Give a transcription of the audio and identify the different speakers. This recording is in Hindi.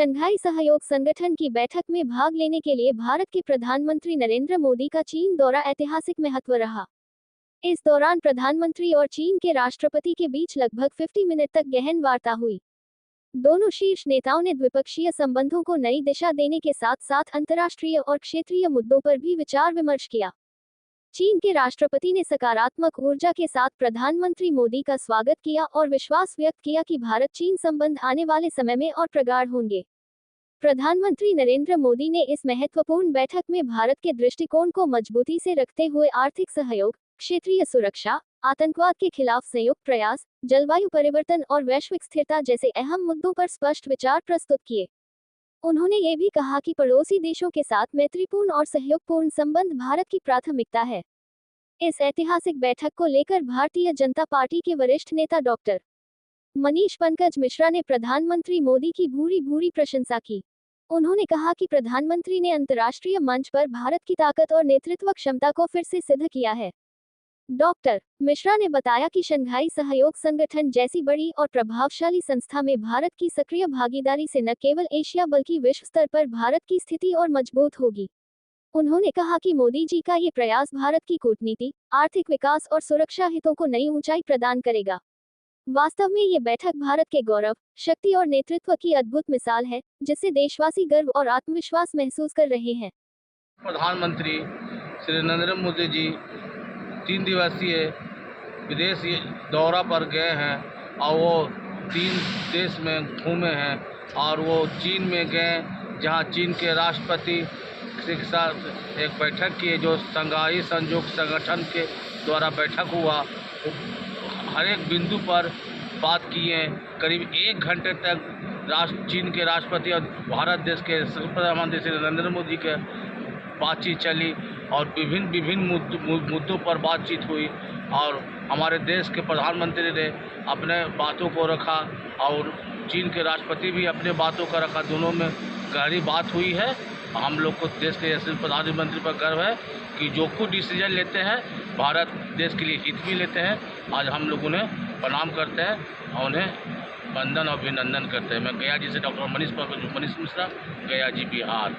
Speaker 1: शंघाई सहयोग संगठन की बैठक में भाग लेने के लिए भारत के प्रधानमंत्री नरेंद्र मोदी का चीन दौरा ऐतिहासिक महत्व रहा। इस दौरान प्रधानमंत्री और चीन के राष्ट्रपति के बीच लगभग 50 मिनट तक गहन वार्ता हुई। दोनों शीर्ष नेताओं ने द्विपक्षीय संबंधों को नई दिशा देने के साथ साथ अंतर्राष्ट्रीय और क्षेत्रीय मुद्दों पर भी विचार विमर्श किया। चीन के राष्ट्रपति ने सकारात्मक ऊर्जा के साथ प्रधानमंत्री मोदी का स्वागत किया और विश्वास व्यक्त किया कि भारत चीन संबंध आने वाले समय में और प्रगाढ़ होंगे। प्रधानमंत्री नरेंद्र मोदी ने इस महत्वपूर्ण बैठक में भारत के दृष्टिकोण को मजबूती से रखते हुए आर्थिक सहयोग, क्षेत्रीय सुरक्षा, आतंकवाद के खिलाफ संयुक्त प्रयास, जलवायु परिवर्तन और वैश्विक स्थिरता जैसे अहम मुद्दों पर स्पष्ट विचार प्रस्तुत किए। उन्होंने ये भी कहा कि पड़ोसी देशों के साथ मैत्रीपूर्ण और सहयोगपूर्ण संबंध भारत की प्राथमिकता है। इस ऐतिहासिक बैठक को लेकर भारतीय जनता पार्टी के वरिष्ठ नेता डॉक्टर मनीष पंकज मिश्रा ने प्रधानमंत्री मोदी की भूरी प्रशंसा की। उन्होंने कहा कि प्रधानमंत्री ने अंतर्राष्ट्रीय मंच पर भारत की ताकत और नेतृत्व क्षमता को फिर से सिद्ध किया है। डॉक्टर मिश्रा ने बताया कि शंघाई सहयोग संगठन जैसी बड़ी और प्रभावशाली संस्था में भारत की सक्रिय भागीदारी से न केवल एशिया बल्कि विश्व स्तर पर भारत की स्थिति और मजबूत होगी। उन्होंने कहा कि मोदी जी का ये प्रयास भारत की कूटनीति, आर्थिक विकास और सुरक्षा हितों को नई ऊंचाई प्रदान करेगा। वास्तव में ये बैठक भारत के गौरव, शक्ति और नेतृत्व की अद्भुत मिसाल है, जिससे देशवासी गर्व और आत्मविश्वास महसूस कर रहे हैं।
Speaker 2: प्रधानमंत्री श्री नरेंद्र मोदी जी 3 दिवसीय विदेश दौरा पर गए हैं और वो 3 देश में घूमे हैं और वो चीन में गए, जहां चीन के राष्ट्रपति के साथ एक बैठक की जो शंघाई सहयोग संगठन के द्वारा बैठक हुआ। हर एक बिंदु पर बात किए। करीब 1 घंटे तक चीन के राष्ट्रपति और भारत देश के प्रधानमंत्री श्री नरेंद्र मोदी के बातचीत चली और विभिन्न मुद्दों पर बातचीत हुई और हमारे देश के प्रधानमंत्री ने अपने बातों को रखा और चीन के राष्ट्रपति भी अपने बातों का रखा। दोनों में गहरी बात हुई है। हम लोग को देश के यशस्वी प्रधानमंत्री पर गर्व है कि जो कुछ डिसीजन लेते हैं भारत देश के लिए हित भी लेते हैं। आज हम लोग उन्हें प्रणाम करते हैं और उन्हें वंदन और अभिनंदन करते हैं। मैं गया जी से डॉक्टर मनीष मिश्रा, गया जी, बिहार।